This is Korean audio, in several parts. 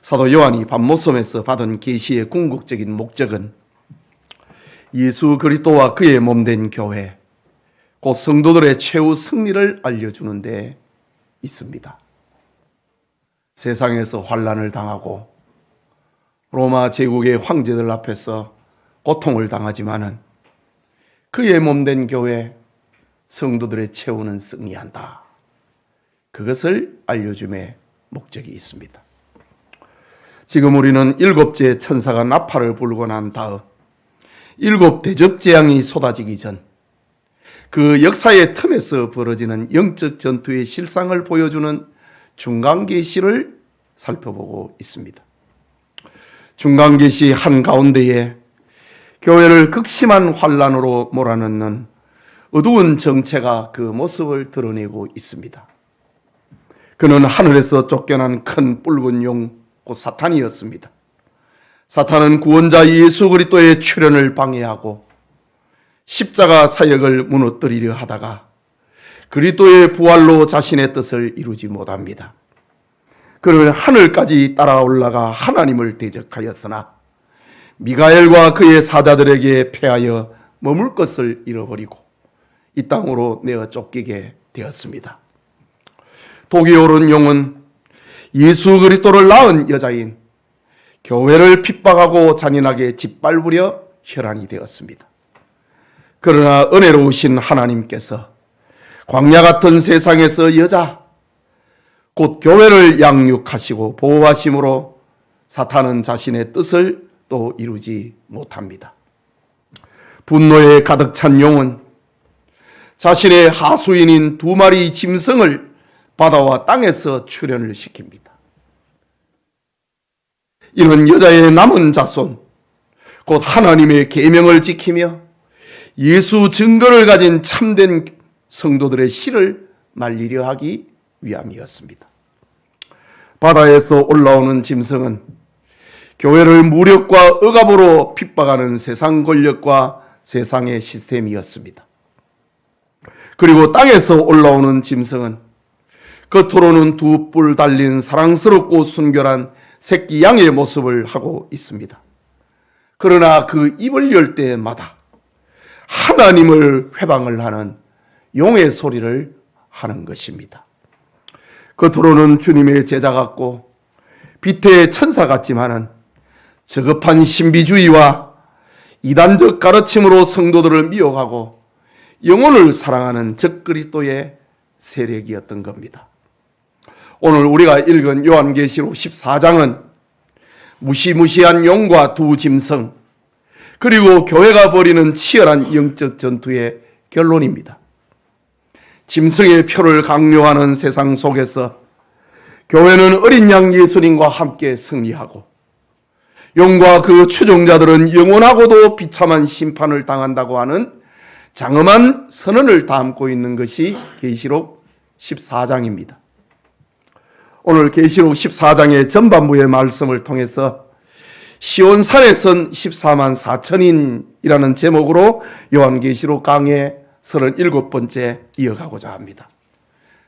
사도 요한이 밤모섬에서 받은 계시의 궁극적인 목적은 예수 그리스도와 그의 몸된 교회, 곧 성도들의 최후 승리를 알려주는 데 있습니다. 세상에서 환난을 당하고 로마 제국의 황제들 앞에서 고통을 당하지만은 그의 몸된 교회, 성도들의 최후는 승리한다. 그것을 알려줌의 목적이 있습니다. 지금 우리는 일곱째 천사가 나팔을 불고 난 다음 일곱 대접 재앙이 쏟아지기 전 그 역사의 틈에서 벌어지는 영적 전투의 실상을 보여주는 중간계시를 살펴보고 있습니다. 중간계시 한가운데에 교회를 극심한 환난으로 몰아넣는 어두운 정체가 그 모습을 드러내고 있습니다. 그는 하늘에서 쫓겨난 큰 붉은 용, 곧 사탄이었습니다. 사탄은 구원자 예수 그리스도의 출현을 방해하고 십자가 사역을 무너뜨리려 하다가 그리스도의 부활로 자신의 뜻을 이루지 못합니다. 그는 하늘까지 따라 올라가 하나님을 대적하였으나 미가엘과 그의 사자들에게 패하여 머물 것을 잃어버리고 이 땅으로 내어 쫓기게 되었습니다. 독이 오른 용은 예수 그리스도를 낳은 여자인 교회를 핍박하고 잔인하게 짓밟으려 혈안이 되었습니다. 그러나 은혜로우신 하나님께서 광야 같은 세상에서 여자, 곧 교회를 양육하시고 보호하심으로 사탄은 자신의 뜻을 또 이루지 못합니다. 분노에 가득 찬 용은 자신의 하수인인 두 마리 짐승을 바다와 땅에서 출현을 시킵니다. 이는 여자의 남은 자손, 곧 하나님의 계명을 지키며 예수 증거를 가진 참된 성도들의 씨를 말리려 하기 위함이었습니다. 바다에서 올라오는 짐승은 교회를 무력과 억압으로 핍박하는 세상 권력과 세상의 시스템이었습니다. 그리고 땅에서 올라오는 짐승은 겉으로는 두 뿔 달린 사랑스럽고 순결한 새끼 양의 모습을 하고 있습니다. 그러나 그 입을 열 때마다 하나님을 회방을 하는 용의 소리를 하는 것입니다. 겉으로는 주님의 제자 같고 빛의 천사 같지만은 저급한 신비주의와 이단적 가르침으로 성도들을 미혹하고 영혼을 사랑하는 적그리스도의 세력이었던 겁니다. 오늘 우리가 읽은 요한계시록 14장은 무시무시한 용과 두 짐승, 그리고 교회가 벌이는 치열한 영적 전투의 결론입니다. 짐승의 표를 강요하는 세상 속에서 교회는 어린 양 예수님과 함께 승리하고 용과 그 추종자들은 영원하고도 비참한 심판을 당한다고 하는 장엄한 선언을 담고 있는 것이 계시록 14장입니다. 오늘 계시록 14장의 전반부의 말씀을 통해서 시온산에 선 14만 4천인이라는 제목으로 요한계시록 강의 37번째 이어가고자 합니다.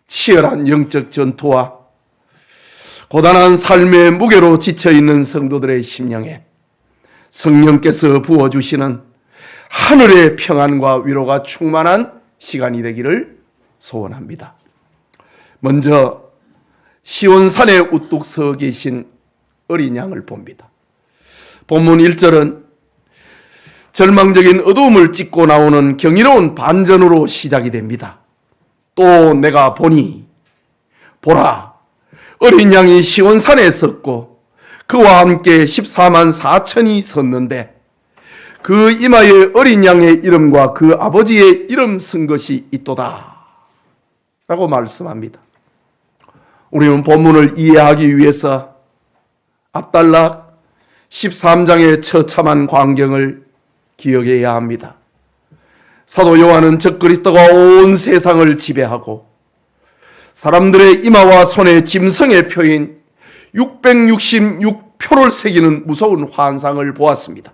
치열한 영적 전투와 고단한 삶의 무게로 지쳐있는 성도들의 심령에 성령께서 부어주시는 하늘의 평안과 위로가 충만한 시간이 되기를 소원합니다. 먼저 시온산에 우뚝 서 계신 어린 양을 봅니다. 본문 1절은 절망적인 어두움을 찢고 나오는 경이로운 반전으로 시작이 됩니다. 또 내가 보니 보라, 어린 양이 시온산에 섰고 그와 함께 14만 4천이 섰는데 그 이마에 어린 양의 이름과 그 아버지의 이름 쓴 것이 있도다 라고 말씀합니다. 우리는 본문을 이해하기 위해서 앞달락 13장의 처참한 광경을 기억해야 합니다. 사도 요한은 적그리스도가 온 세상을 지배하고 사람들의 이마와 손에 짐승의 표인 666표를 새기는 무서운 환상을 보았습니다.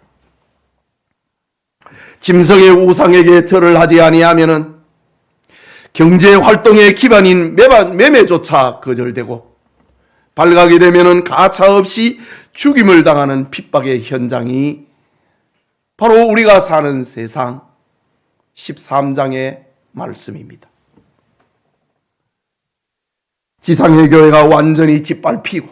짐승의 우상에게 절을 하지 아니하면은 경제 활동의 기반인 매매조차 거절되고 발각이 되면은 가차없이 죽임을 당하는 핍박의 현장이 바로 우리가 사는 세상 13장의 말씀입니다. 지상의 교회가 완전히 짓밟히고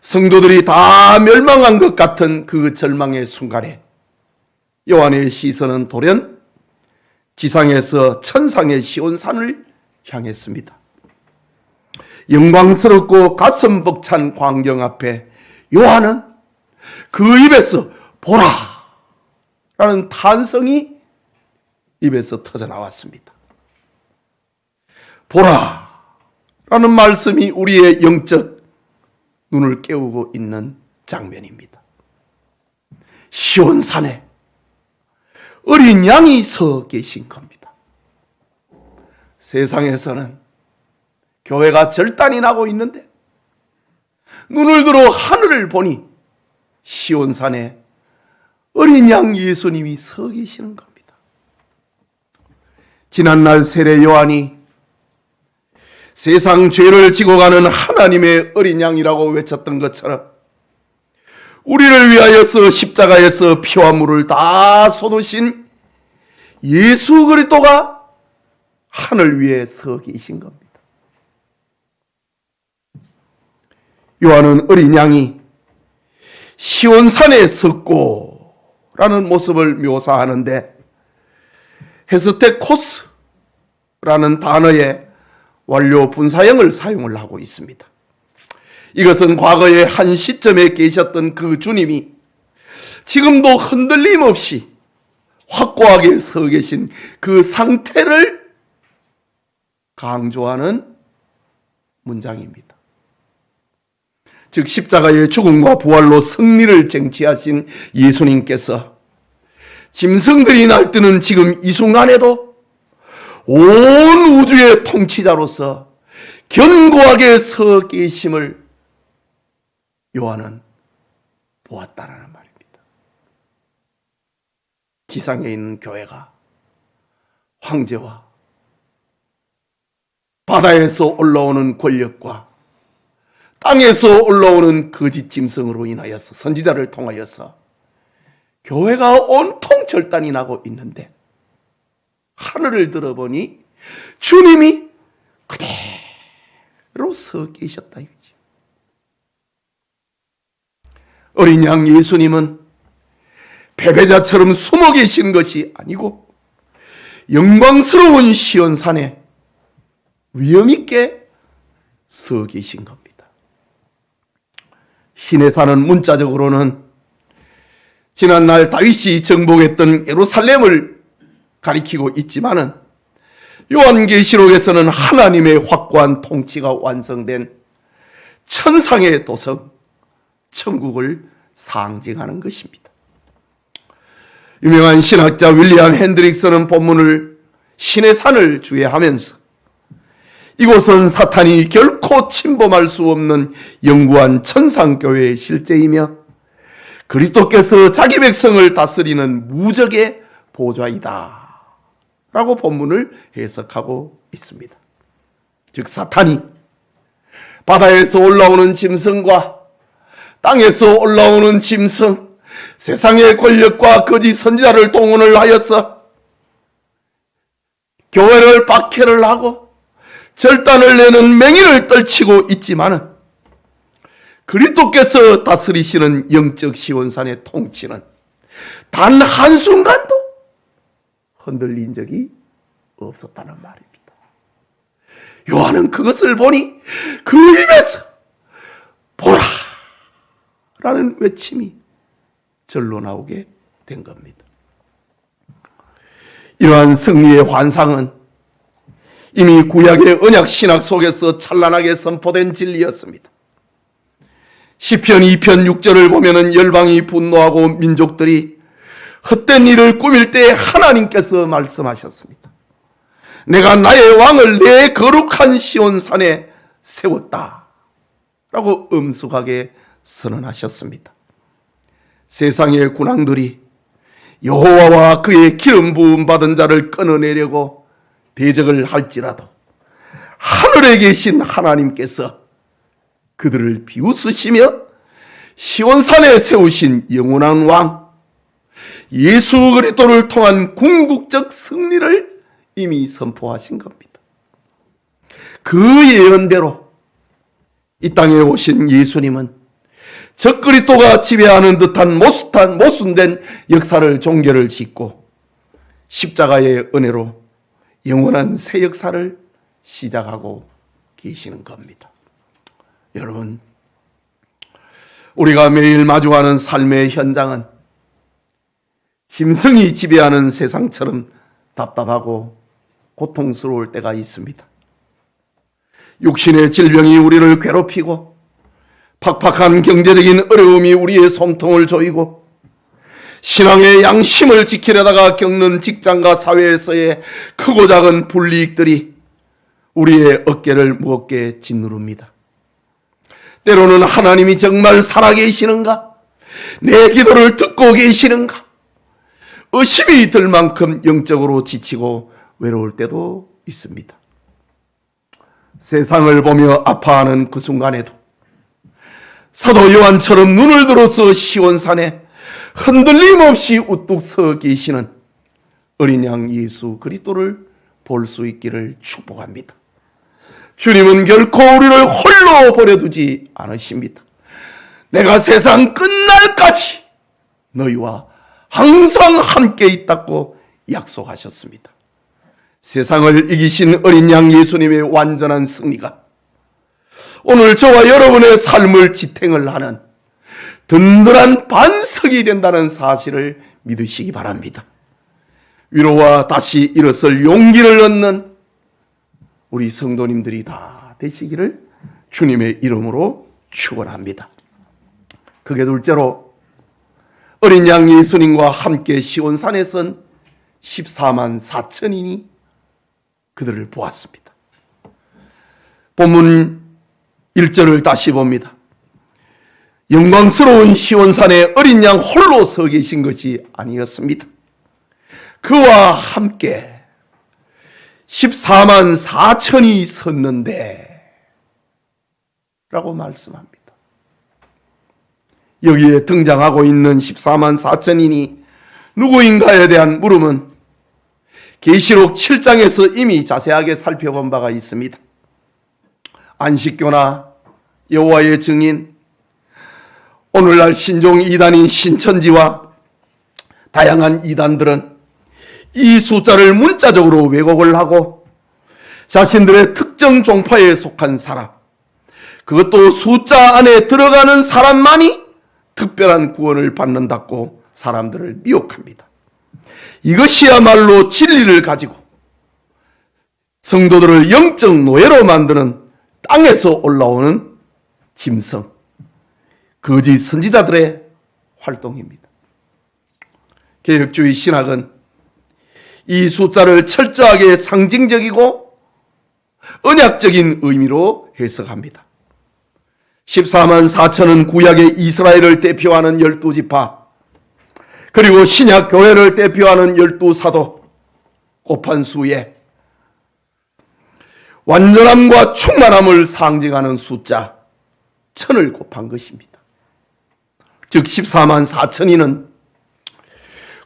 성도들이 다 멸망한 것 같은 그 절망의 순간에 요한의 시선은 돌연 지상에서 천상의 시온산을 향했습니다. 영광스럽고 가슴 벅찬 광경 앞에 요한은 그 입에서 보라! 라는 탄성이 입에서 터져 나왔습니다. 보라! 라는 말씀이 우리의 영적 눈을 깨우고 있는 장면입니다. 시온산에 어린 양이 서 계신 겁니다. 세상에서는 교회가 절단이 나고 있는데 눈을 들어 하늘을 보니 시온산에 어린 양 예수님이 서 계시는 겁니다. 지난날 세례 요한이 세상 죄를 지고 가는 하나님의 어린 양이라고 외쳤던 것처럼 우리를 위하여서 십자가에서 피와 물을 다 쏟으신 예수 그리스도가 하늘 위에 서 계신 겁니다. 요한은 어린 양이 시온산에 섰고 라는 모습을 묘사하는데 헤스테코스라는 단어의 완료 분사형을 사용을 하고 있습니다. 이것은 과거의 한 시점에 계셨던 그 주님이 지금도 흔들림 없이 확고하게 서 계신 그 상태를 강조하는 문장입니다. 즉 십자가의 죽음과 부활로 승리를 쟁취하신 예수님께서 짐승들이 날뛰는 지금 이 순간에도 온 우주의 통치자로서 견고하게 서 계심을 요한은 보았다라는 말입니다. 지상에 있는 교회가 황제와 바다에서 올라오는 권력과 땅에서 올라오는 거짓 짐승으로 인하여서 선지자를 통하여서 교회가 온통 절단이 나고 있는데 하늘을 들어보니 주님이 그대로 서 계셨다 이거지. 어린 양 예수님은 패배자처럼 숨어 계신 것이 아니고 영광스러운 시온산에 위엄 있게 서 계신 겁니다. 시내산은 문자적으로는 지난날 다윗이 정복했던 예루살렘을 가리키고 있지만은 요한계시록에서는 하나님의 확고한 통치가 완성된 천상의 도성 천국을 상징하는 것입니다. 유명한 신학자 윌리엄 핸드릭스는 본문을 신의 산을 주의하면서 이곳은 사탄이 결코 침범할 수 없는 영구한 천상교회의 실제이며 그리스도께서 자기 백성을 다스리는 무적의 보좌이다 라고 본문을 해석하고 있습니다. 즉 사탄이 바다에서 올라오는 짐승과 땅에서 올라오는 짐승, 세상의 권력과 거짓 선지자를 동원을 하여서 교회를 박해를 하고 절단을 내는 맹위를 떨치고 있지만은 그리스도께서 다스리시는 영적 시온산의 통치는 단 한순간도 흔들린 적이 없었다는 말입니다. 요한은 그것을 보니 그 입에서 보라! 라는 외침이 절로 나오게 된 겁니다. 이러한 승리의 환상은 이미 구약의 언약 신학 속에서 찬란하게 선포된 진리였습니다. 시편 2편 6절을 보면은 열방이 분노하고 민족들이 헛된 일을 꾸밀 때 하나님께서 말씀하셨습니다. 내가 나의 왕을 내 거룩한 시온산에 세웠다 라고 엄숙하게 선언하셨습니다. 세상의 군왕들이 여호와와 그의 기름 부음 받은 자를 끊어내려고 대적을 할지라도 하늘에 계신 하나님께서 그들을 비웃으시며 시온산에 세우신 영원한 왕 예수 그리스도를 통한 궁극적 승리를 이미 선포하신 겁니다. 그 예언대로 이 땅에 오신 예수님은 적그리스도가 지배하는 듯한 모순된 역사를 종결을 짓고 십자가의 은혜로 영원한 새 역사를 시작하고 계시는 겁니다. 여러분, 우리가 매일 마주하는 삶의 현장은 짐승이 지배하는 세상처럼 답답하고 고통스러울 때가 있습니다. 육신의 질병이 우리를 괴롭히고 팍팍한 경제적인 어려움이 우리의 솜통을 조이고 신앙의 양심을 지키려다가 겪는 직장과 사회에서의 크고 작은 불이익들이 우리의 어깨를 무겁게 짓누릅니다. 때로는 하나님이 정말 살아계시는가? 내 기도를 듣고 계시는가? 의심이 들 만큼 영적으로 지치고 외로울 때도 있습니다. 세상을 보며 아파하는 그 순간에도 사도 요한처럼 눈을 들어서 시온산에 흔들림 없이 우뚝 서 계시는 어린 양 예수 그리스도를 볼 수 있기를 축복합니다. 주님은 결코 우리를 홀로 버려두지 않으십니다. 내가 세상 끝날까지 너희와 항상 함께 있다고 약속하셨습니다. 세상을 이기신 어린 양 예수님의 완전한 승리가 오늘 저와 여러분의 삶을 지탱을 하는 든든한 반석이 된다는 사실을 믿으시기 바랍니다. 위로와 다시 일어설 용기를 얻는 우리 성도님들이 다 되시기를 주님의 이름으로 축원합니다. 그게 둘째로 어린 양 예수님과 함께 시온산에 선 14만 4천인이 그들을 보았습니다. 본문 1절을 다시 봅니다. 영광스러운 시온산에 어린 양 홀로 서 계신 것이 아니었습니다. 그와 함께 14만 4천이 섰는데 라고 말씀합니다. 여기에 등장하고 있는 14만 4천인이 누구인가에 대한 물음은 계시록 7장에서 이미 자세하게 살펴본 바가 있습니다. 안식교나 여호와의 증인, 오늘날 신종 이단인 신천지와 다양한 이단들은 이 숫자를 문자적으로 왜곡을 하고 자신들의 특정 종파에 속한 사람, 그것도 숫자 안에 들어가는 사람만이 특별한 구원을 받는다고 사람들을 미혹합니다. 이것이야말로 진리를 가지고 성도들을 영적 노예로 만드는 땅에서 올라오는 짐승, 거짓 선지자들의 활동입니다. 개혁주의 신학은 이 숫자를 철저하게 상징적이고 언약적인 의미로 해석합니다. 14만 4천은 구약의 이스라엘을 대표하는 12지파, 그리고 신약 교회를 대표하는 12사도 곱한 수에 완전함과 충만함을 상징하는 숫자 1000을 곱한 것입니다. 즉 14만 4천이는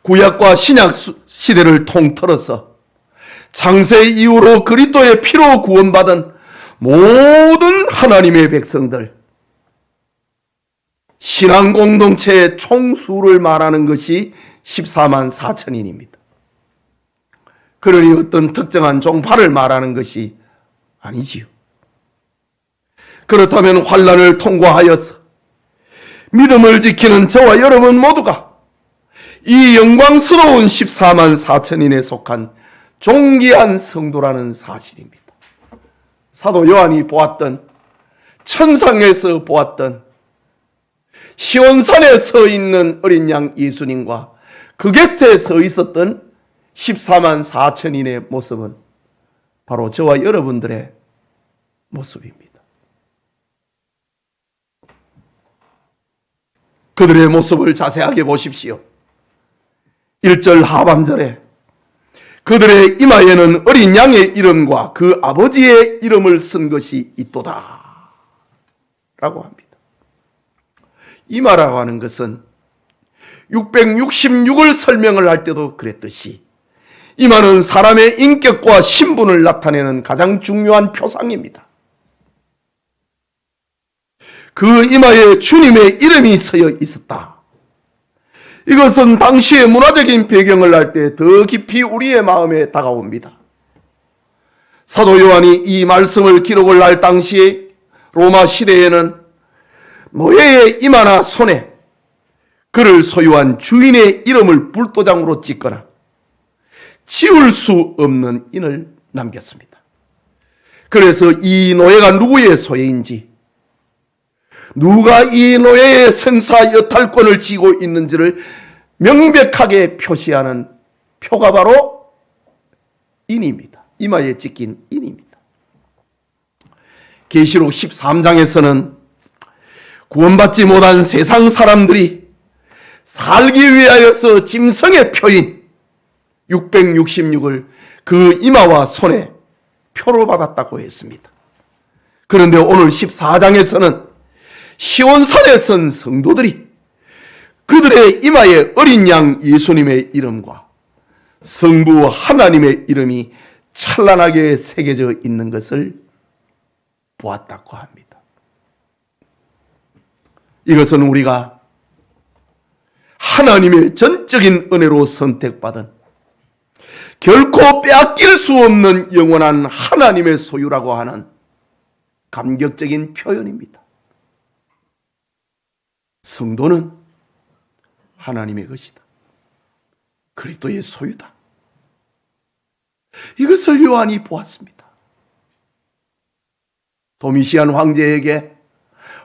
구약과 신약 시대를 통틀어서 창세 이후로 그리스도의 피로 구원받은 모든 하나님의 백성들, 신앙 공동체의 총수를 말하는 것이 14만 4천인입니다. 그러니 어떤 특정한 종파를 말하는 것이 아니지요. 그렇다면 환난을 통과하여서 믿음을 지키는 저와 여러분 모두가 이 영광스러운 14만 4천인에 속한 존귀한 성도라는 사실입니다. 사도 요한이 보았던, 천상에서 보았던 시온산에 서 있는 어린 양 예수님과 그 곁에 서 있었던 14만 4천인의 모습은 바로 저와 여러분들의 모습입니다. 그들의 모습을 자세하게 보십시오. 1절 하반절에 그들의 이마에는 어린 양의 이름과 그 아버지의 이름을 쓴 것이 있도다. 합니다. 이마라고 하는 것은 666을 설명을 할 때도 그랬듯이 이마는 사람의 인격과 신분을 나타내는 가장 중요한 표상입니다. 그 이마에 주님의 이름이 서여 있었다. 이것은 당시의 문화적인 배경을 알 때 더 깊이 우리의 마음에 다가옵니다. 사도 요한이 이 말씀을 기록을 할 당시에 로마 시대에는 노예의 이마나 손에 그를 소유한 주인의 이름을 불도장으로 찍거나 지울 수 없는 인을 남겼습니다. 그래서 이 노예가 누구의 소유인지, 누가 이 노예의 생사 여탈권을 쥐고 있는지를 명백하게 표시하는 표가 바로 인입니다. 이마에 찍힌 인입니다. 계시록 13장에서는 구원받지 못한 세상 사람들이 살기 위하여서 짐승의 표인 666을 그 이마와 손에 표로 받았다고 했습니다. 그런데 오늘 14장에서는 시온산에 선 성도들이 그들의 이마에 어린 양 예수님의 이름과 성부 하나님의 이름이 찬란하게 새겨져 있는 것을 보았다고 합니다. 이것은 우리가 하나님의 전적인 은혜로 선택받은 결코 빼앗길 수 없는 영원한 하나님의 소유라고 하는 감격적인 표현입니다. 성도는 하나님의 것이다. 그리스도의 소유다. 이것을 요한이 보았습니다. 도미시안 황제에게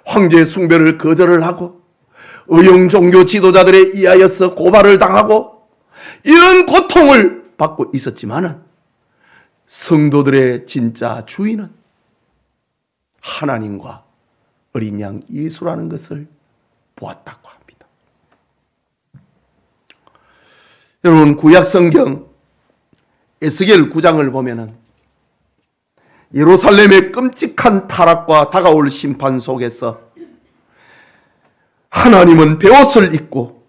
황제 숭배를 거절을 하고 의용 종교 지도자들에 의하여서 고발을 당하고 이런 고통을 받고 있었지만은 성도들의 진짜 주인은 하나님과 어린 양 예수라는 것을 보았다고 합니다. 여러분, 구약 성경 에스겔 9장을 보면은 예루살렘의 끔찍한 타락과 다가올 심판 속에서 하나님은 베옷을 입고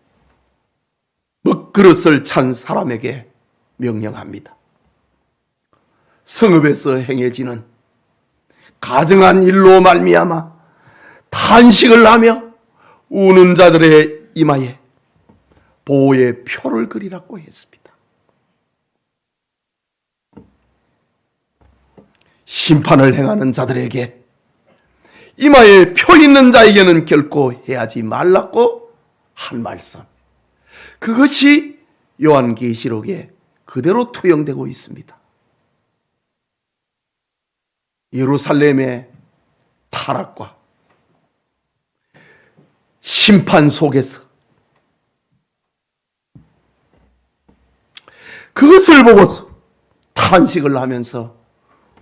먹그릇을 찬 사람에게 명령합니다. 성읍에서 행해지는 가증한 일로 말미암아 탄식을 하며 우는 자들의 이마에 보호의 표를 그리라고 했습니다. 심판을 행하는 자들에게 이마에 표 있는 자에게는 결코 해하지 말라고 한 말씀, 그것이 요한계시록에 그대로 투영되고 있습니다. 예루살렘의 타락과 심판 속에서 그것을 보고서 탄식을 하면서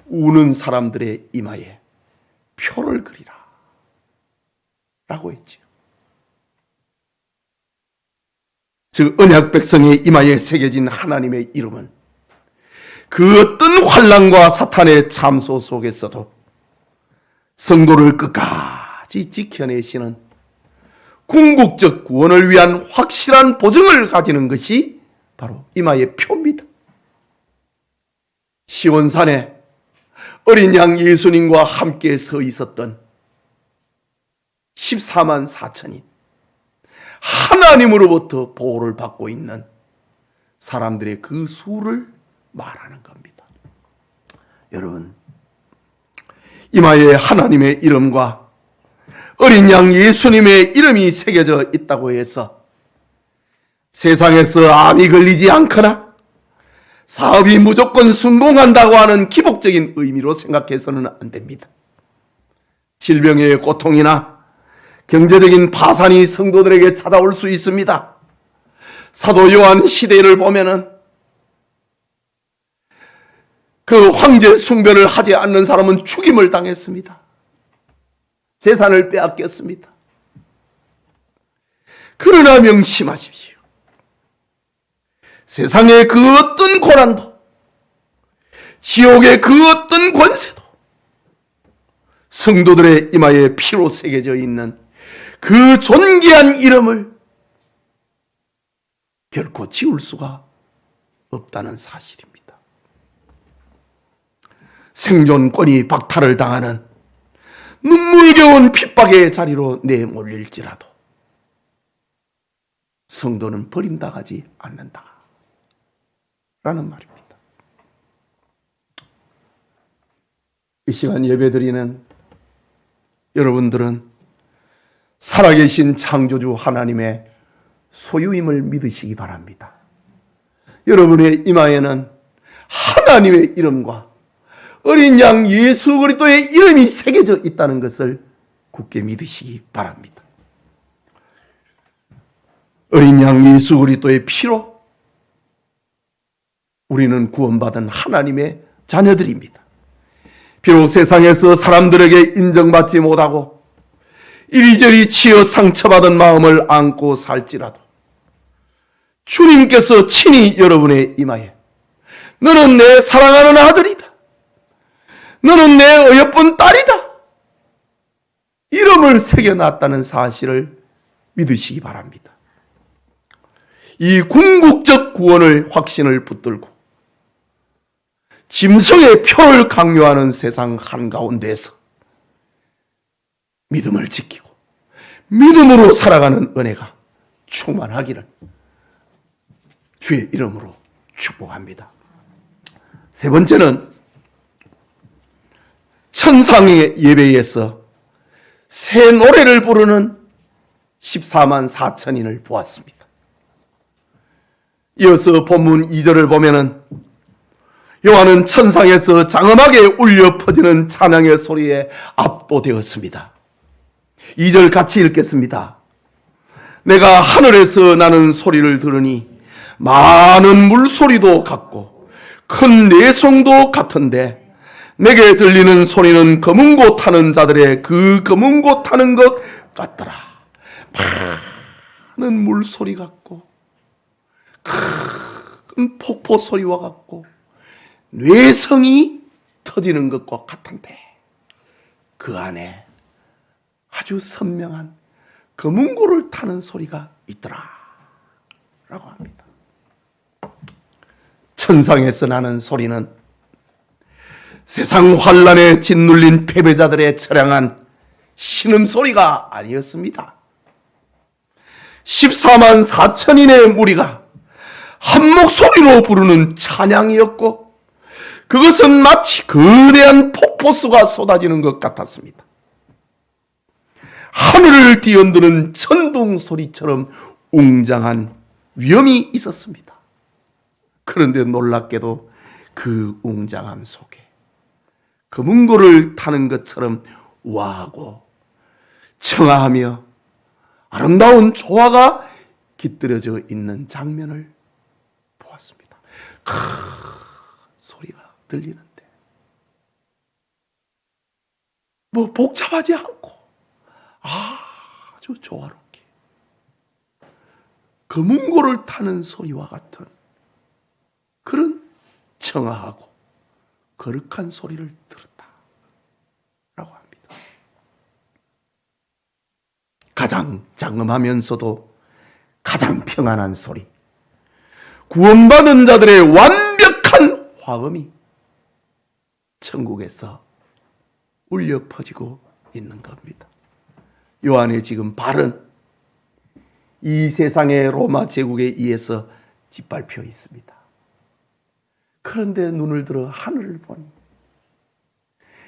우는 사람들의 이마에 표를 그리라 라고 했지요. 즉 언약 백성의 이마에 새겨진 하나님의 이름은 그 어떤 환난과 사탄의 참소 속에서도 성도를 끝까지 지켜내시는 궁극적 구원을 위한 확실한 보증을 가지는 것이 바로 이마의 표입니다. 시온산에 어린 양 예수님과 함께 서 있었던 14만 4천인 하나님으로부터 보호를 받고 있는 사람들의 그 수를 말하는 겁니다. 여러분, 이마에 하나님의 이름과 어린 양 예수님의 이름이 새겨져 있다고 해서 세상에서 암이 걸리지 않거나 사업이 무조건 성공한다고 하는 기복적인 의미로 생각해서는 안 됩니다. 질병의 고통이나 경제적인 파산이 성도들에게 찾아올 수 있습니다. 사도 요한 시대를 보면은 그 황제 숭배를 하지 않는 사람은 죽임을 당했습니다. 재산을 빼앗겼습니다. 그러나 명심하십시오. 세상의 그 어떤 고난도, 지옥의 그 어떤 권세도 성도들의 이마에 피로 새겨져 있는 그 존귀한 이름을 결코 지울 수가 없다는 사실입니다. 생존권이 박탈을 당하는 눈물겨운 핍박의 자리로 내몰릴지라도 성도는 버림당하지 않는다 라는 말입니다. 이 시간 예배드리는 여러분들은 살아계신 창조주 하나님의 소유임을 믿으시기 바랍니다. 여러분의 이마에는 하나님의 이름과 어린 양 예수 그리스도의 이름이 새겨져 있다는 것을 굳게 믿으시기 바랍니다. 어린 양 예수 그리스도의 피로 우리는 구원받은 하나님의 자녀들입니다. 비록 세상에서 사람들에게 인정받지 못하고 이리저리 치여 상처받은 마음을 안고 살지라도 주님께서 친히 여러분의 이마에 너는 내 사랑하는 아들이다, 너는 내 어여쁜 딸이다 이름을 새겨놨다는 사실을 믿으시기 바랍니다. 이 궁극적 구원을 확신을 붙들고 짐승의 표를 강요하는 세상 한가운데서 믿음을 지키고 믿음으로 살아가는 은혜가 충만하기를 주의 이름으로 축복합니다. 세 번째는 천상의 예배에서 새 노래를 부르는 14만 4천인을 보았습니다. 이어서 본문 2절을 보면은 요한은 천상에서 장엄하게 울려 퍼지는 찬양의 소리에 압도되었습니다. 2절 같이 읽겠습니다. 내가 하늘에서 나는 소리를 들으니 많은 물소리도 같고 큰 내성도 같은데 내게 들리는 소리는 검은 고 타는 자들의 그 검은 고 타는 것 같더라. 많은 물소리 같고 큰 폭포 소리와 같고 뇌성이 터지는 것과 같은데 그 안에 아주 선명한 검은 고를 타는 소리가 있더라 라고 합니다. 천상에서 나는 소리는 세상 환란에 짓눌린 패배자들의 처량한 신음소리가 아니었습니다. 14만 4천인의 무리가 한 목소리로 부르는 찬양이었고 그것은 마치 거대한 폭포수가 쏟아지는 것 같았습니다. 하늘을 뒤흔드는 천둥 소리처럼 웅장한 위엄이 있었습니다. 그런데 놀랍게도 그 웅장함 속에 검은 고를 타는 것처럼 우아하고 청아하며 아름다운 조화가 깃들여져 있는 장면을 보았습니다. 큰 소리가 들리는데 뭐 복잡하지 않고 아주 조화롭게 검은 고를 타는 소리와 같은 그런 청아하고 거룩한 소리를 들었다라고 합니다. 가장 장엄하면서도 가장 평안한 소리, 구원받은 자들의 완벽한 화음이 천국에서 울려 퍼지고 있는 겁니다. 요한의 지금 발은 이 세상의 로마 제국에 의해서 짓밟혀 있습니다. 그런데 눈을 들어 하늘을 보니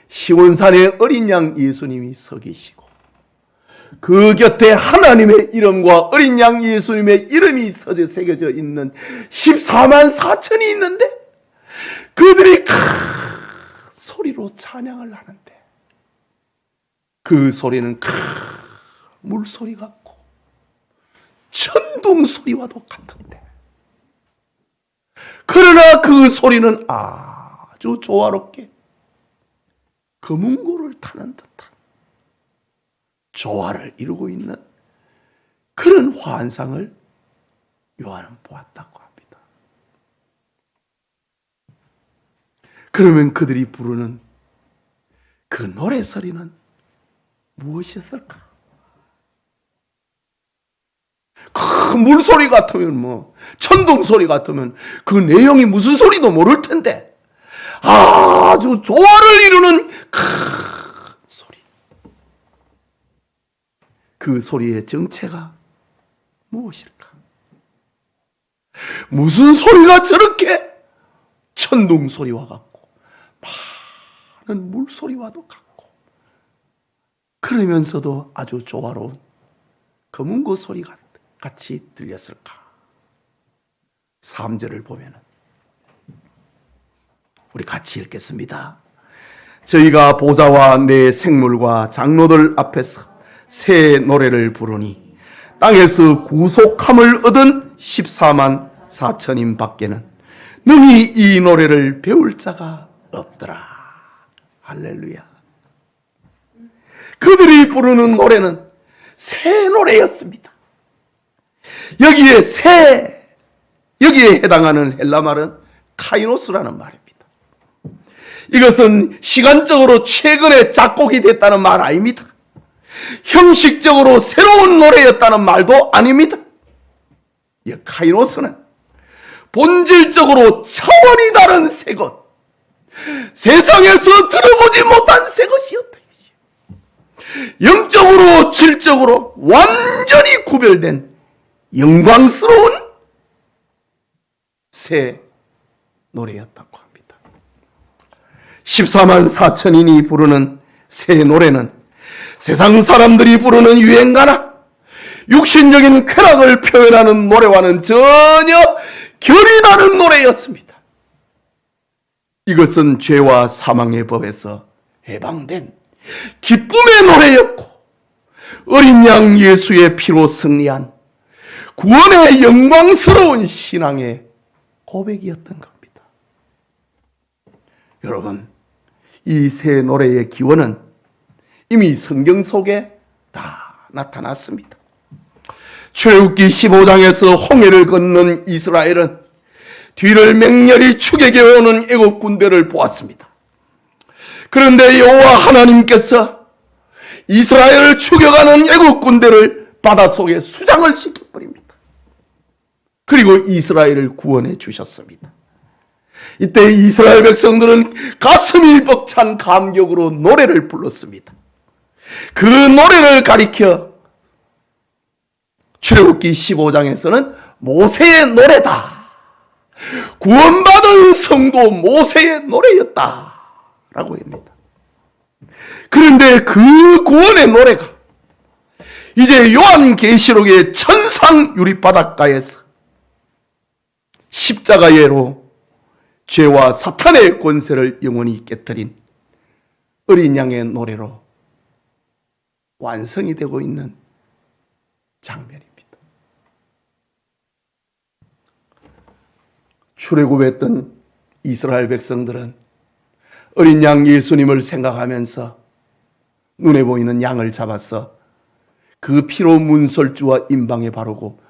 시온산에 어린 양 예수님이 서 계시고 그 곁에 하나님의 이름과 어린 양 예수님의 이름이 새겨져 있는 14만 4천이 있는데 그들이 큰 소리로 찬양을 하는데 그 소리는 큰 물소리 같고 천둥 소리와도 같은데 그러나 그 소리는 아주 조화롭게 검은 고를 타는 듯한 조화를 이루고 있는 그런 환상을 요한은 보았다고 합니다. 그러면 그들이 부르는 그 노래 소리는 무엇이었을까? 그 물소리 같으면 천둥 소리 같으면 그 내용이 무슨 소리도 모를 텐데 아주 조화를 이루는 큰 소리. 그 소리의 정체가 무엇일까? 무슨 소리가 저렇게 천둥 소리와 같고 많은 물소리와도 같고 그러면서도 아주 조화로운 검은고 소리가 같이 들렸을까? 3절을 보면 우리 같이 읽겠습니다. 저희가 보좌와 내 생물과 장로들 앞에서 새 노래를 부르니 땅에서 구속함을 얻은 14만 4천인 밖에는 능히 이 노래를 배울 자가 없더라. 할렐루야. 그들이 부르는 노래는 새 노래였습니다. 여기에 해당하는 헬라 말은 카이노스라는 말입니다. 이것은 시간적으로 최근에 작곡이 됐다는 말 아닙니다. 형식적으로 새로운 노래였다는 말도 아닙니다. 이 카이노스는 본질적으로 차원이 다른 새 것, 세상에서 들어보지 못한 새 것이었다. 영적으로 질적으로 완전히 구별된 영광스러운 새 노래였다고 합니다. 14만 4천인이 부르는 새 노래는 세상 사람들이 부르는 유행가나 육신적인 쾌락을 표현하는 노래와는 전혀 결이 다른 노래였습니다. 이것은 죄와 사망의 법에서 해방된 기쁨의 노래였고 어린 양 예수의 피로 승리한 구원의 영광스러운 신앙의 고백이었던 겁니다. 여러분, 이 새 노래의 기원은 이미 성경 속에 다 나타났습니다. 출애굽기 15장에서 홍해를 건넌 이스라엘은 뒤를 맹렬히 추격해오는 애국 군대를 보았습니다. 그런데 여호와 하나님께서 이스라엘을 추격하는 애국 군대를 바닷속에 수장을 시켜버립니다. 그리고 이스라엘을 구원해 주셨습니다. 이때 이스라엘 백성들은 가슴이 벅찬 감격으로 노래를 불렀습니다. 그 노래를 가리켜 출애굽기 15장에서는 모세의 노래다, 구원받은 성도 모세의 노래였다 라고 합니다. 그런데 그 구원의 노래가 이제 요한계시록의 천상 유리바닷가에서 십자가예로 죄와 사탄의 권세를 영원히 깨뜨린 어린 양의 노래로 완성이 되고 있는 장면입니다. 출애굽했던 이스라엘 백성들은 어린 양 예수님을 생각하면서 눈에 보이는 양을 잡아서 그 피로 문설주와 임방에 바르고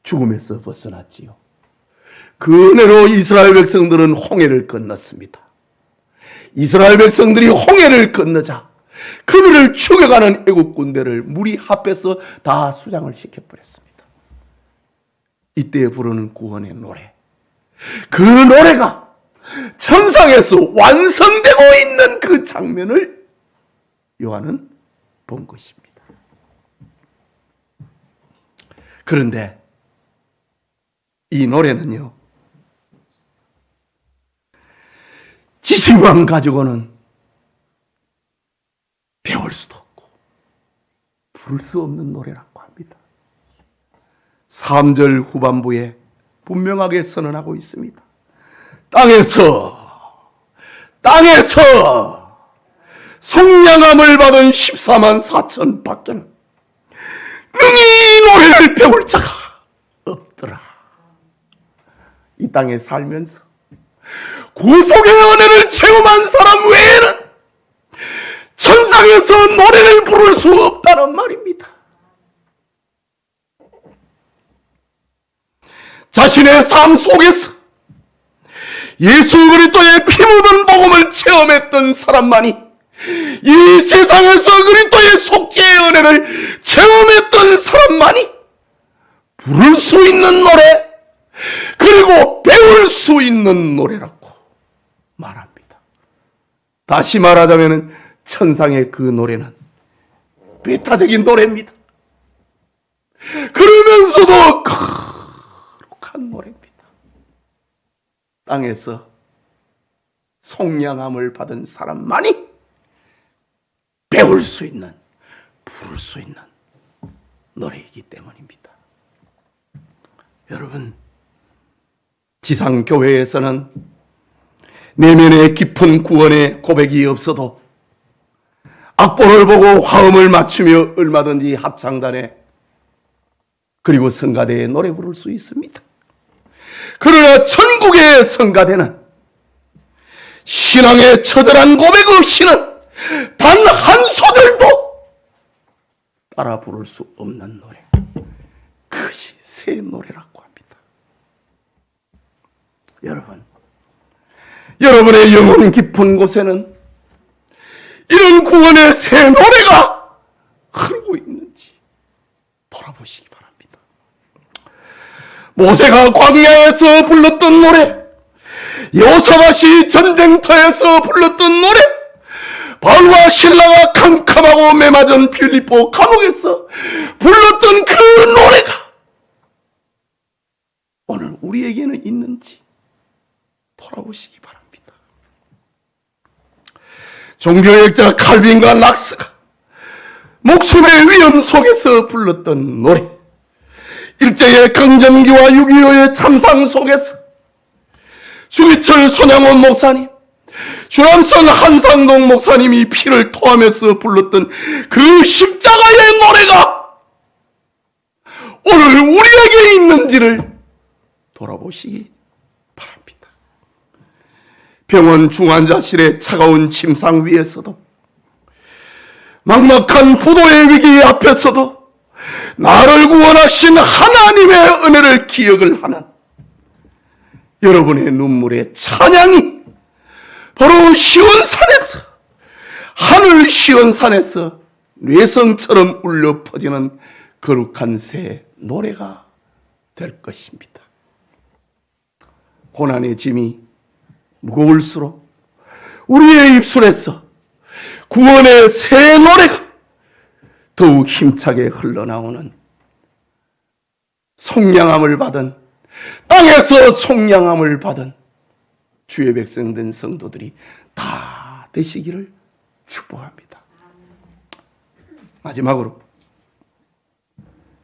죽음에서 벗어났지요. 그 은혜로 이스라엘 백성들은 홍해를 건넜습니다. 이스라엘 백성들이 홍해를 건너자 그들을 추격하는 애국 군대를 물이 합해서 다 수장을 시켜버렸습니다. 이때 부르는 구원의 노래, 그 노래가 천상에서 완성되고 있는 그 장면을 요한은 본 것입니다. 그런데 이 노래는요, 지식만 가지고는 배울 수도 없고 부를 수 없는 노래라고 합니다. 3절 후반부에 분명하게 선언하고 있습니다. 땅에서 속량함을 받은 14만 4천 밖에는 능히 이 노래를 배울 자가 없더라. 이 땅에 살면서 구속의 은혜를 체험한 사람 외에는 천상에서 노래를 부를 수 없다는 말입니다. 자신의 삶 속에서 예수 그리스도의 피 묻은 복음을 체험했던 사람만이 이 세상에서 그리스도의 속죄의 은혜를 체험했던 사람만이 부를 수 있는 노래, 그리고 배울 수 있는 노래라고 말합니다. 다시 말하자면 천상의 그 노래는 배타적인 노래입니다. 그러면서도 거룩한 노래입니다. 땅에서 속량함을 받은 사람만이 배울 수 있는, 부를 수 있는 노래이기 때문입니다. 여러분, 지상교회에서는 내면의 깊은 구원의 고백이 없어도 악보를 보고 화음을 맞추며 얼마든지 합창단에 그리고 성가대에 노래 부를 수 있습니다. 그러나 천국의 성가대는 신앙의 처절한 고백 없이는 단 한 소절도 따라 부를 수 없는 노래, 그것이 새 노래라고 합니다. 여러분, 여러분의 영혼 깊은 곳에는 이런 구원의 새 노래가 흐르고 있는지 돌아보시기 바랍니다. 모세가 광야에서 불렀던 노래, 여호사밧이 전쟁터에서 불렀던 노래, 바울과 실라가 캄캄하고 매맞은 빌립보 감옥에서 불렀던 그 노래가 오늘 우리에게는 있는지 돌아보시기 바랍니다. 종교학자 칼빈과 락스가 목숨의 위험 속에서 불렀던 노래, 일제의 강점기와 6.25의 참상 속에서 주기철 손양원 목사님, 주남선 한상동 목사님이 피를 토하면서 불렀던 그 십자가의 노래가 오늘 우리에게 있는지를 돌아보시기 바랍니다. 병원 중환자실의 차가운 침상 위에서도, 막막한 부도의 위기 앞에서도 나를 구원하신 하나님의 은혜를 기억을 하는 여러분의 눈물의 찬양이 바로 시온산에서, 하늘 시온산에서 뇌성처럼 울려 퍼지는 거룩한 새 노래가 될 것입니다. 고난의 짐이 무거울수록 우리의 입술에서 구원의 새 노래가 더욱 힘차게 흘러나오는, 속량함을 받은, 땅에서 속량함을 받은 주의 백성된 성도들이 다 되시기를 축복합니다. 마지막으로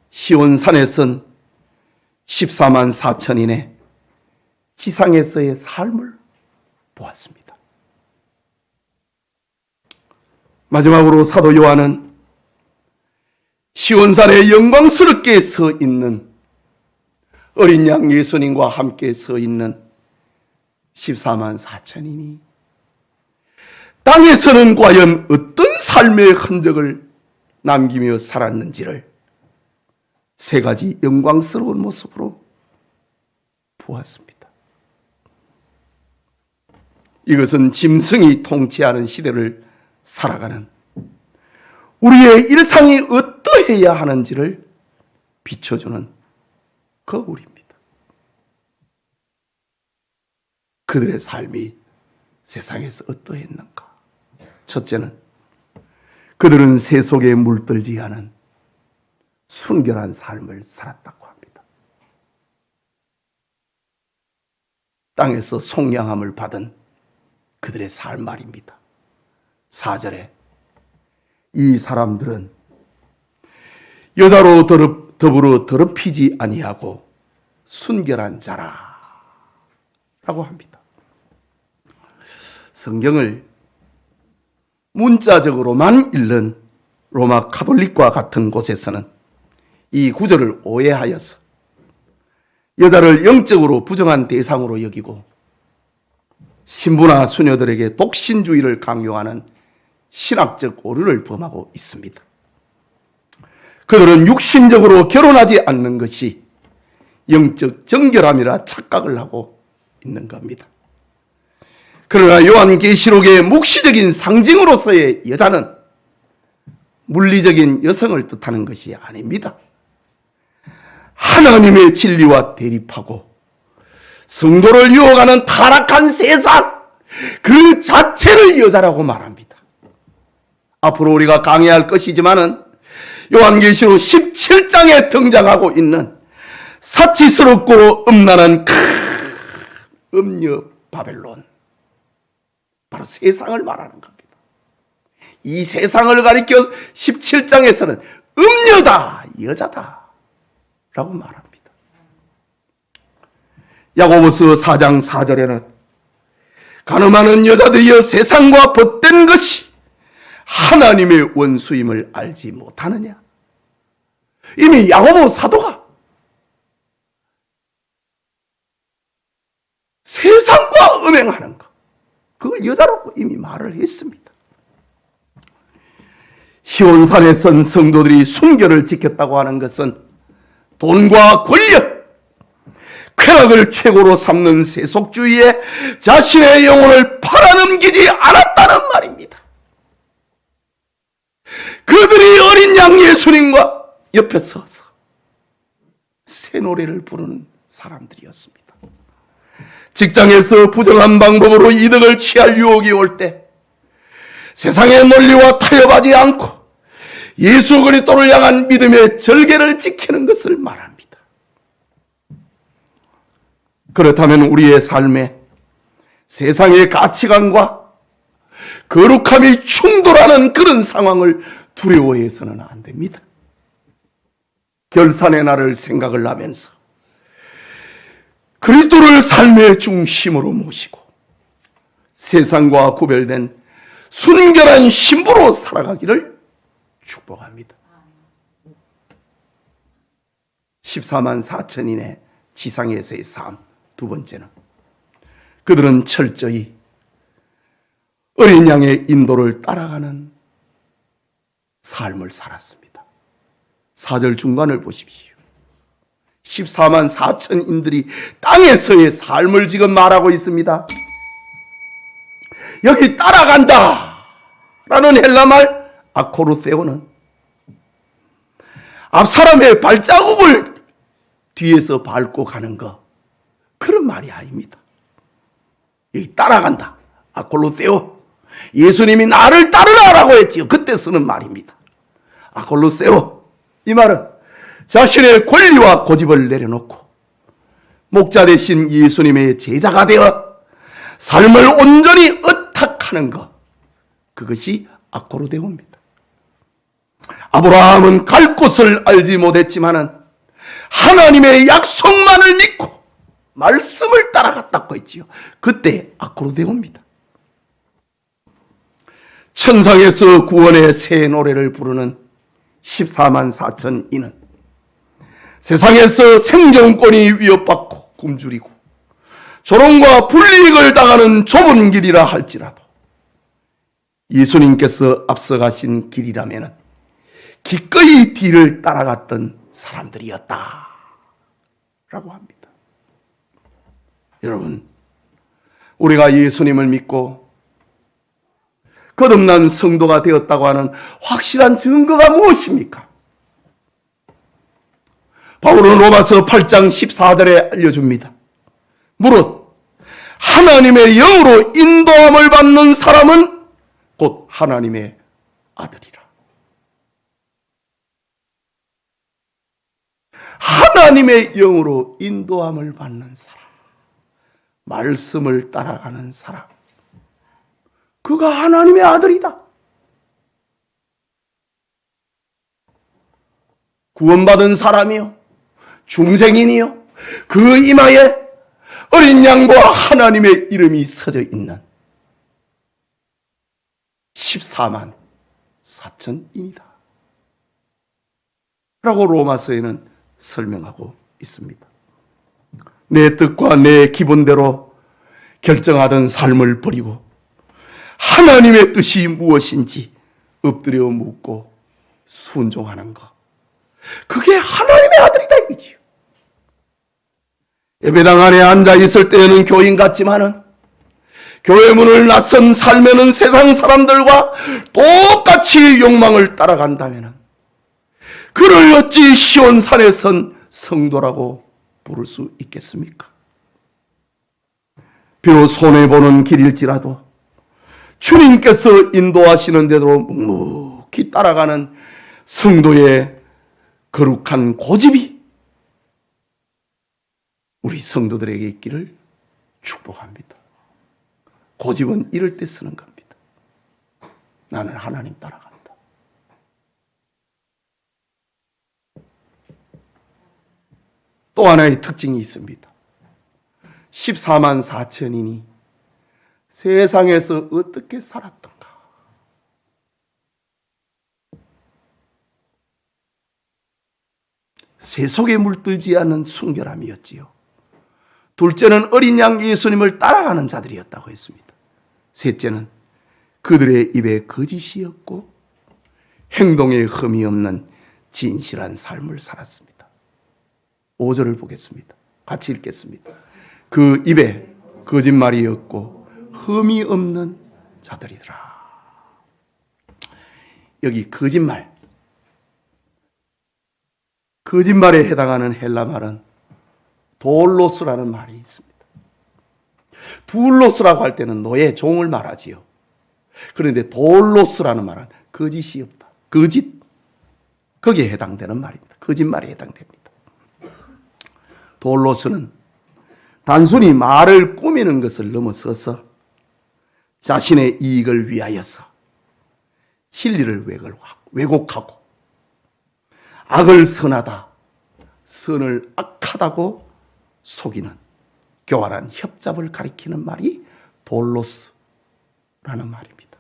시온산에선 14만 4천인의 지상에서의 삶을 보았습니다. 마지막으로 사도 요한은 시온산에 영광스럽게 서 있는 어린 양 예수님과 함께 서 있는 14만 4천인이 땅에서는 과연 어떤 삶의 흔적을 남기며 살았는지를 세 가지 영광스러운 모습으로 보았습니다. 이것은 짐승이 통치하는 시대를 살아가는 우리의 일상이 어떠해야 하는지를 비춰주는 거울입니다. 그들의 삶이 세상에서 어떠했는가? 첫째는 그들은 새 속에 물들지 않은 순결한 삶을 살았다고 합니다. 땅에서 속량함을 받은 그들의 삶 말입니다. 4절에 이 사람들은 여자로 더불어 더럽히지 아니하고 순결한 자라 라고 합니다. 성경을 문자적으로만 읽는 로마 가톨릭과 같은 곳에서는 이 구절을 오해하여서 여자를 영적으로 부정한 대상으로 여기고 신부나 수녀들에게 독신주의를 강요하는 신학적 오류를 범하고 있습니다. 그들은 육신적으로 결혼하지 않는 것이 영적 정결함이라 착각을 하고 있는 겁니다. 그러나 요한계시록의 묵시적인 상징으로서의 여자는 물리적인 여성을 뜻하는 것이 아닙니다. 하나님의 진리와 대립하고 성도를 유혹하는 타락한 세상 그 자체를 여자라고 말합니다. 앞으로 우리가 강의할 것이지만은 요한계시록 17장에 등장하고 있는 사치스럽고 음란한 큰 음녀 바벨론, 바로 세상을 말하는 겁니다. 이 세상을 가리켜 17장에서는 음녀다, 여자다 라고 말합니다. 야고보서 4장 4절에는 가늠하는 여자들이여 세상과 벗된 것이 하나님의 원수임을 알지 못하느냐. 이미 야고보 사도가 세상과 음행하는 것, 그걸 여자라고 이미 말을 했습니다. 시온산에 선 성도들이 순결을 지켰다고 하는 것은 돈과 권력, 쾌락을 최고로 삼는 세속주의에 자신의 영혼을 팔아넘기지 않았다는 말입니다. 그들이 어린 양 예수님과 옆에 서서 새 노래를 부르는 사람들이었습니다. 직장에서 부정한 방법으로 이득을 취할 유혹이 올 때 세상의 논리와 타협하지 않고 예수 그리스도를 향한 믿음의 절개를 지키는 것을 말합니다. 그렇다면 우리의 삶에 세상의 가치관과 거룩함이 충돌하는 그런 상황을 두려워해서는 안 됩니다. 결산의 날을 생각을 하면서 그리스도를 삶의 중심으로 모시고 세상과 구별된 순결한 신부로 살아가기를 축복합니다. 14만 4천인의 지상에서의 삶, 두 번째는 그들은 철저히 어린 양의 인도를 따라가는 삶을 살았습니다. 4절 중간을 보십시오. 14만 4천인들이 땅에서의 삶을 지금 말하고 있습니다. 여기 따라간다 라는 헬라말 아코르세오는 앞 사람의 발자국을 뒤에서 밟고 가는 거, 그런 말이 아닙니다. 여기 따라간다, 아콜로세오, 예수님이 나를 따르라라고 했지요. 그때 쓰는 말입니다. 아콜로세오, 이 말은 자신의 권리와 고집을 내려놓고 목자 되신 예수님의 제자가 되어 삶을 온전히 의탁하는 것, 그것이 아코르데오입니다. 아브라함은 갈 곳을 알지 못했지만은 하나님의 약속만을 믿고 말씀을 따라갔다고 했지요. 그때 아코르데오입니다. 천상에서 구원의 새 노래를 부르는 14만 4천인은 세상에서 생존권이 위협받고 굶주리고 조롱과 불이익을 당하는 좁은 길이라 할지라도 예수님께서 앞서가신 길이라면 기꺼이 뒤를 따라갔던 사람들이었다 라고 합니다. 여러분, 우리가 예수님을 믿고 거듭난 성도가 되었다고 하는 확실한 증거가 무엇입니까? 바울은 로마서 8장 14절에 알려줍니다. 무릇 하나님의 영으로 인도함을 받는 사람은 곧 하나님의 아들이라. 하나님의 영으로 인도함을 받는 사람, 말씀을 따라가는 사람, 그가 하나님의 아들이다. 구원받은 사람이요, 중생인이요, 그 이마에 어린 양과 하나님의 이름이 써져 있는 14만 4천인이다 라고 로마서에는 설명하고 있습니다. 내 뜻과 내 기본대로 결정하던 삶을 버리고 하나님의 뜻이 무엇인지 엎드려 묻고 순종하는 것, 그게 하나님의 아들이다 이거지요. 예배당 안에 앉아 있을 때는 교인 같지만은 교회 문을 나선 살면은 세상 사람들과 똑같이 욕망을 따라간다면은 그를 어찌 시온산에 선 성도라고 부를 수 있겠습니까? 비록 손해보는 길일지라도 주님께서 인도하시는 대로 묵묵히 따라가는 성도의 거룩한 고집이 우리 성도들에게 있기를 축복합니다. 고집은 이럴 때 쓰는 겁니다. 나는 하나님 따라간다. 또 하나의 특징이 있습니다. 14만 4천인이 세상에서 어떻게 살았던가? 세속에 물들지 않는 순결함이었지요. 둘째는 어린 양 예수님을 따라가는 자들이었다고 했습니다. 셋째는 그들의 입에 거짓이었고 행동에 흠이 없는 진실한 삶을 살았습니다. 5절을 보겠습니다. 같이 읽겠습니다. 그 입에 거짓말이 없고 흠이 없는 자들이더라. 여기 거짓말에 해당하는 헬라 말은 돌로스라는 말이 있습니다. 둘로스라고 할 때는 노예, 종을 말하지요. 그런데 돌로스라는 말은 거짓이 없다. 거짓, 거기에 해당되는 말입니다. 거짓말에 해당됩니다. 돌로스는 단순히 말을 꾸미는 것을 넘어서서 자신의 이익을 위하여서 진리를 왜곡하고 악을 선하다, 선을 악하다고 속이는 교활한 협잡을 가리키는 말이 돌로스라는 말입니다.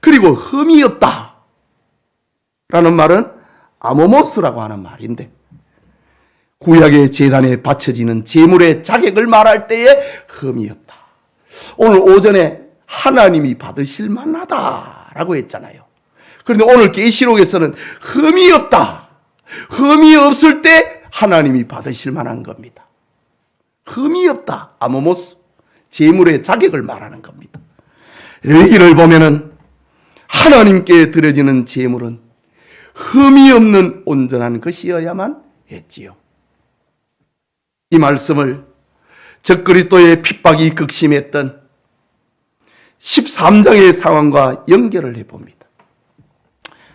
그리고 흠이 없다 라는 말은 아모모스라고 하는 말인데 구약의 제단에 바쳐지는 제물의 자격을 말할 때에 흠이 없다. 오늘 오전에 하나님이 받으실 만하다라고 했잖아요. 그런데 오늘 계시록에서는 흠이 없다. 흠이 없을 때 하나님이 받으실 만한 겁니다. 흠이 없다. 아모모스. 제물의 자격을 말하는 겁니다. 레위기를 보면은 하나님께 드려지는 제물은 흠이 없는 온전한 것이어야만 했지요. 이 말씀을 적그리스도의 핍박이 극심했던 13장의 상황과 연결을 해봅니다.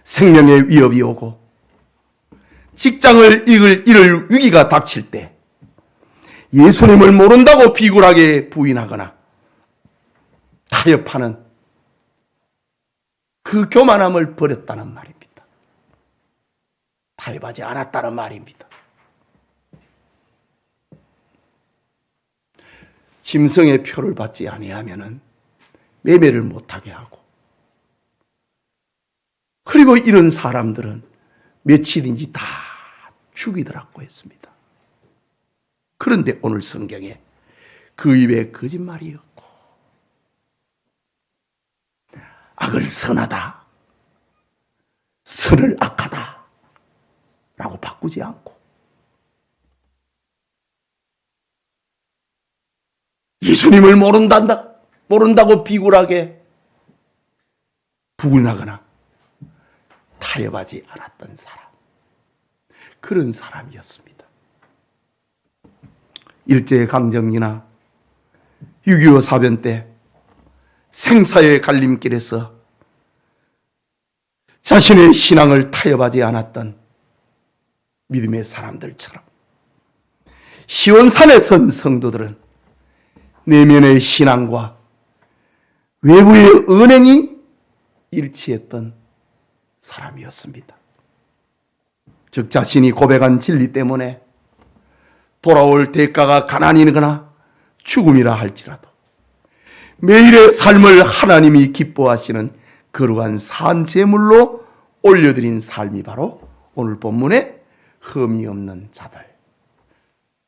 생명의 위협이 오고 직장을 잃을 위기가 닥칠 때 예수님을 모른다고 비굴하게 부인하거나 타협하는 그 교만함을 버렸다는 말입니다. 타협하지 않았다는 말입니다. 짐승의 표를 받지 아니하면은 매매를 못하게 하고, 그리고 이런 사람들은 며칠인지 다 죽이더라고 했습니다. 그런데 오늘 성경에 그 입에 거짓말이 없고 악을 선하다, 선을 악하다 라고 바꾸지 않고 예수님을 모른다고 비굴하게 부인하거나 타협하지 않았던 사람, 그런 사람이었습니다. 일제강점기나 6.25 사변 때 생사의 갈림길에서 자신의 신앙을 타협하지 않았던 믿음의 사람들처럼 시온산에 선 성도들은 내면의 신앙과 외부의 은행이 일치했던 사람이었습니다. 즉 자신이 고백한 진리 때문에 돌아올 대가가 가난이거나 죽음이라 할지라도 매일의 삶을 하나님이 기뻐하시는 거룩한 산제물로 올려드린 삶이 바로 오늘 본문의 흠이 없는 자들,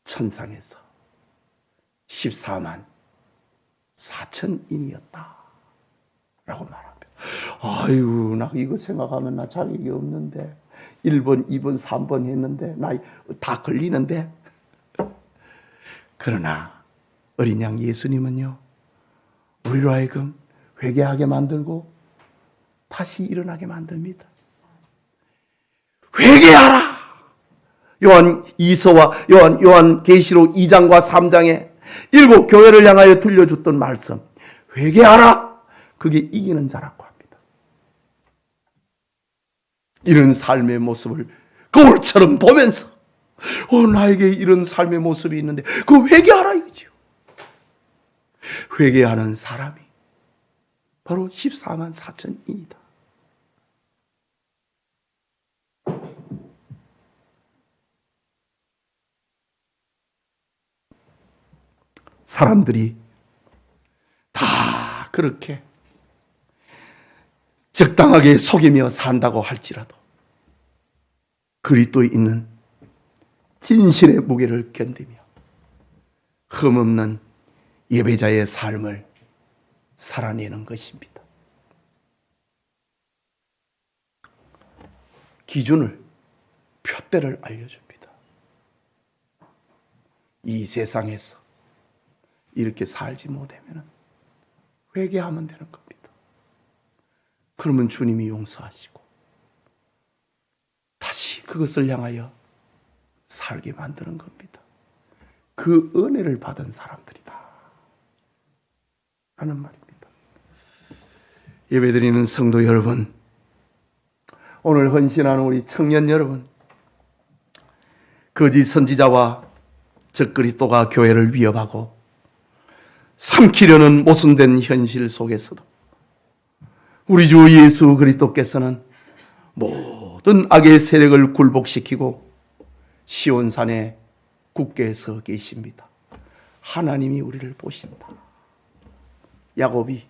천상에서 14만 4천인이었다 라고 말합니다. 아유, 나 이거 생각하면 나 자격이 없는데 1번, 2번, 3번 했는데 나 다 걸리는데. 그러나 어린 양 예수님은요, 우리로 하여금 회개하게 만들고 다시 일어나게 만듭니다. 회개하라! 요한 2서와 요한 계시록 2장과 3장에 7 교회를 향하여 들려줬던 말씀, 회개하라! 그게 이기는 자라고 합니다. 이런 삶의 모습을 거울처럼 보면서 나에게 이런 삶의 모습이 있는데 그 회개하라 이거죠. 회개하는 사람이 바로 14만 4천이다. 사람들이 다 그렇게 적당하게 속이며 산다고 할지라도 그리스도에 있는 진실의 무게를 견디며 흠없는 예배자의 삶을 살아내는 것입니다. 기준을, 표대를 알려줍니다. 이 세상에서 이렇게 살지 못하면 회개하면 되는 겁니다. 그러면 주님이 용서하시고 다시 그것을 향하여 살게 만드는 겁니다. 그 은혜를 받은 사람들이다 라는 말입니다. 예배드리는 성도 여러분, 오늘 헌신하는 우리 청년 여러분, 거짓 선지자와 적그리스도가 교회를 위협하고 삼키려는 모순된 현실 속에서도 우리 주 예수 그리스도께서는 모든 악의 세력을 굴복시키고 시온산에 굳게 서 계십니다. 하나님이 우리를 보신다. 야곱이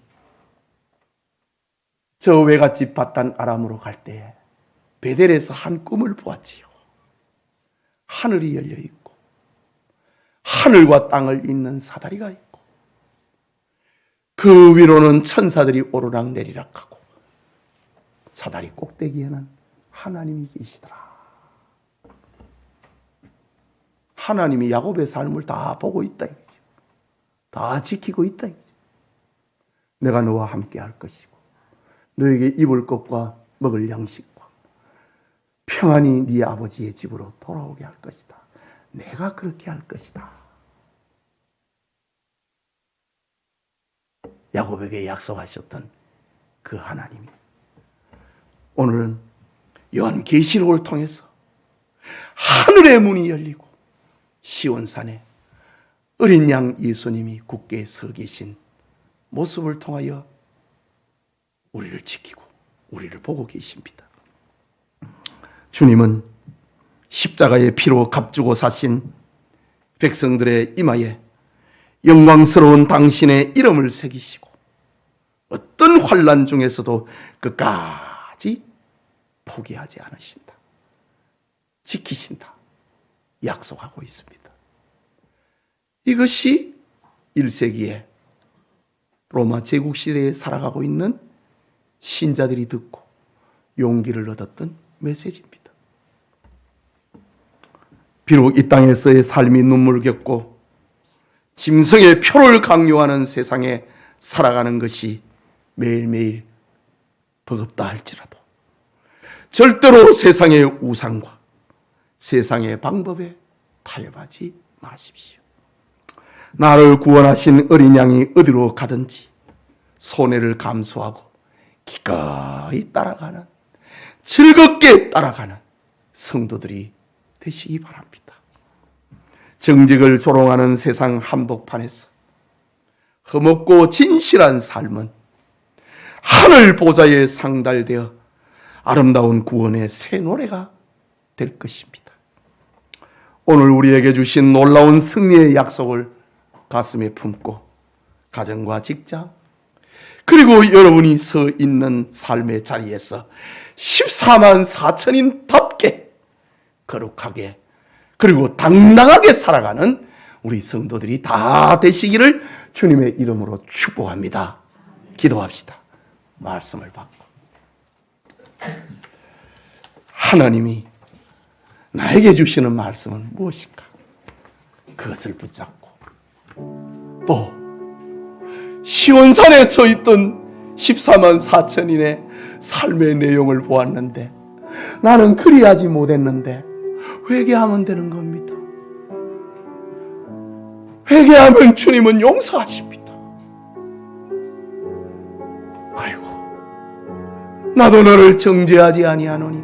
저 외갓집 바단 아람으로 갈 때에 베델에서 한 꿈을 보았지요. 하늘이 열려 있고 하늘과 땅을 잇는 사다리가 있고 그 위로는 천사들이 오르락 내리락하고 사다리 꼭대기에는 하나님이 계시더라. 하나님이 야곱의 삶을 다 보고 있다 이거죠. 다 지키고 있다 이거죠. 내가 너와 함께 할 것이고 너에게 입을 것과 먹을 양식과 평안히 네 아버지의 집으로 돌아오게 할 것이다. 내가 그렇게 할 것이다. 야곱에게 약속하셨던 그 하나님이 오늘은 요한계시록을 통해서 하늘의 문이 열리고 시온산에 어린 양 예수님이 굳게 서 계신 모습을 통하여 우리를 지키고 우리를 보고 계십니다. 주님은 십자가의 피로 값주고 사신 백성들의 이마에 영광스러운 당신의 이름을 새기시고 어떤 환난 중에서도 끝까지 포기하지 않으신다. 지키신다. 약속하고 있습니다. 이것이 1세기에 로마 제국시대에 살아가고 있는 신자들이 듣고 용기를 얻었던 메시지입니다. 비록 이 땅에서의 삶이 눈물겹고 짐승의 표를 강요하는 세상에 살아가는 것이 매일매일 버겁다 할지라도 절대로 세상의 우상과 세상의 방법에 타협하지 마십시오. 나를 구원하신 어린 양이 어디로 가든지 손해를 감수하고 기꺼이 따라가는, 즐겁게 따라가는 성도들이 되시기 바랍니다. 정직을 조롱하는 세상 한복판에서 흠없고 진실한 삶은 하늘 보좌에 상달되어 아름다운 구원의 새 노래가 될 것입니다. 오늘 우리에게 주신 놀라운 승리의 약속을 가슴에 품고 가정과 직장 그리고 여러분이 서 있는 삶의 자리에서 14만 4천인답게 거룩하게 그리고 당당하게 살아가는 우리 성도들이 다 되시기를 주님의 이름으로 축복합니다. 기도합시다. 말씀을 받고 하나님이 나에게 주시는 말씀은 무엇인가? 그것을 붙잡고 또 시온산에 서 있던 14만 4천인의 삶의 내용을 보았는데 나는 그리하지 못했는데 회개하면 되는 겁니다. 회개하면 주님은 용서하십니다. 그리고 나도 너를 정죄하지 아니하노니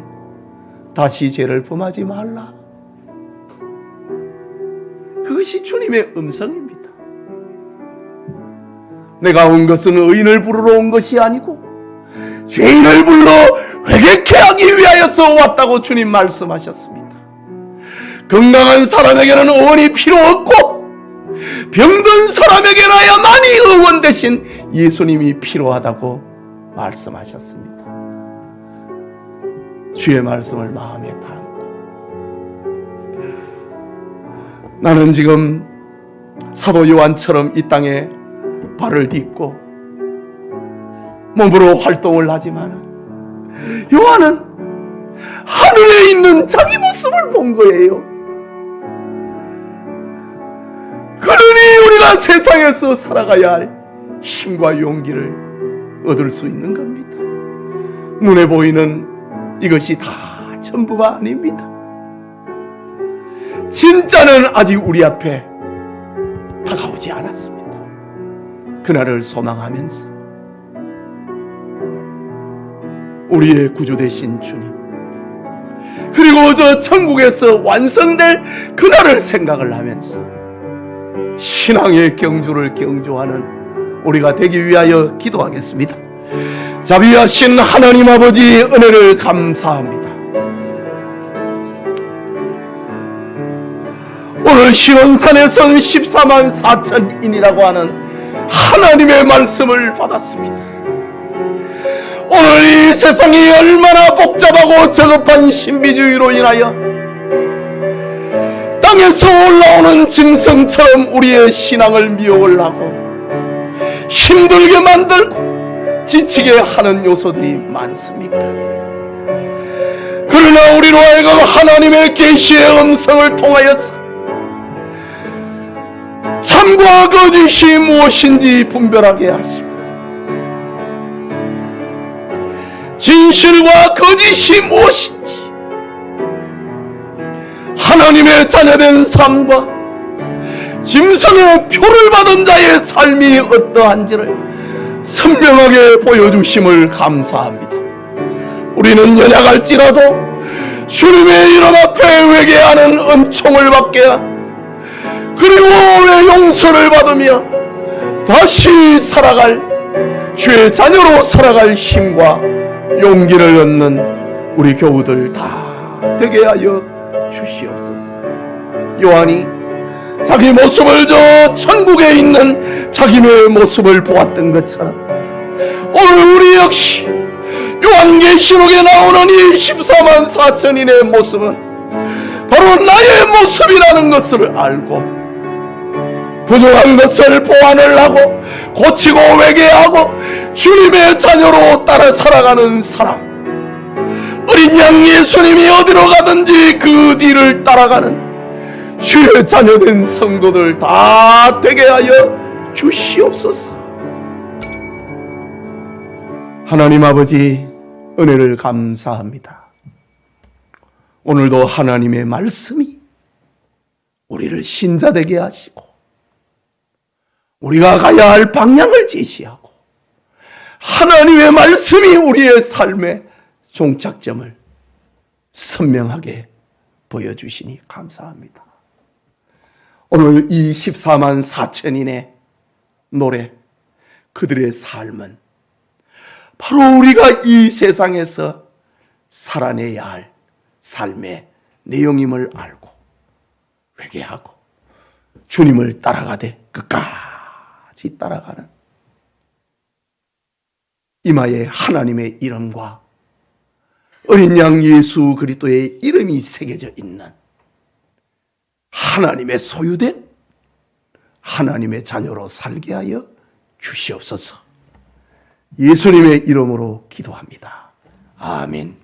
다시 죄를 범하지 말라. 그것이 주님의 음성입니다. 내가 온 것은 의인을 부르러 온 것이 아니고 죄인을 불러 회개케 하기 위하여서 왔다고 주님 말씀하셨습니다. 건강한 사람에게는 의원이 필요 없고 병든 사람에게나야만이 의원 대신 예수님이 필요하다고 말씀하셨습니다. 주의 말씀을 마음에 담고 나는 지금 사도 요한처럼 이 땅에 발을 딛고 몸으로 활동을 하지만 요한은 하늘에 있는 자기 모습을 본 거예요. 그러니 우리가 세상에서 살아가야 할 힘과 용기를 얻을 수 있는 겁니다. 눈에 보이는 이것이 다 전부가 아닙니다. 진짜는 아직 우리 앞에 다가오지 않았습니다. 그날을 소망하면서 우리의 구주 되신 주님, 그리고 저 천국에서 완성될 그날을 생각을 하면서 신앙의 경주를 경주하는 우리가 되기 위하여 기도하겠습니다. 자비하신 하나님 아버지, 은혜를 감사합니다. 오늘 시온산에서 14만 4천인이라고 하는 하나님의 말씀을 받았습니다. 오늘 이 세상이 얼마나 복잡하고 저급한 신비주의로 인하여 땅에서 올라오는 짐승처럼 우리의 신앙을 미혹을 하고 힘들게 만들고 지치게 하는 요소들이 많습니까? 그러나 우리로 하여금 하나님의 계시의 음성을 통하여서 참과 거짓이 무엇인지 분별하게 하시고 진실과 거짓이 무엇인지 하나님의 자녀된 삶과 짐승의 표를 받은 자의 삶이 어떠한지를 선명하게 보여주심을 감사합니다. 우리는 연약할지라도 주님의 이름 앞에 회개하는 은총을 받게 그리고 왜 용서를 받으며 다시 살아갈 주의 자녀로 살아갈 힘과 용기를 얻는 우리 교우들 다 되게 하여 주시옵소서. 요한이 자기 모습을 저 천국에 있는 자기의 모습을 보았던 것처럼 오늘 우리 역시 요한계시록에 나오는 이 14만 4천인의 모습은 바로 나의 모습이라는 것을 알고 부족한 것을 보완을 하고 고치고 회개하고 주님의 자녀로 따라 살아가는 사람, 어린 양 예수님이 어디로 가든지 그 뒤를 따라가는 주의 자녀된 성도들 다 되게 하여 주시옵소서. 하나님 아버지, 은혜를 감사합니다. 오늘도 하나님의 말씀이 우리를 신자되게 하시고 우리가 가야 할 방향을 제시하고 하나님의 말씀이 우리의 삶의 종착점을 선명하게 보여주시니 감사합니다. 오늘 이 14만 4천인의 노래, 그들의 삶은 바로 우리가 이 세상에서 살아내야 할 삶의 내용임을 알고 회개하고 주님을 따라가되 끝까지 따라가는 이마에 하나님의 이름과 어린 양 예수 그리스도의 이름이 새겨져 있는 하나님의 소유된 하나님의 자녀로 살게 하여 주시옵소서. 예수님의 이름으로 기도합니다. 아멘.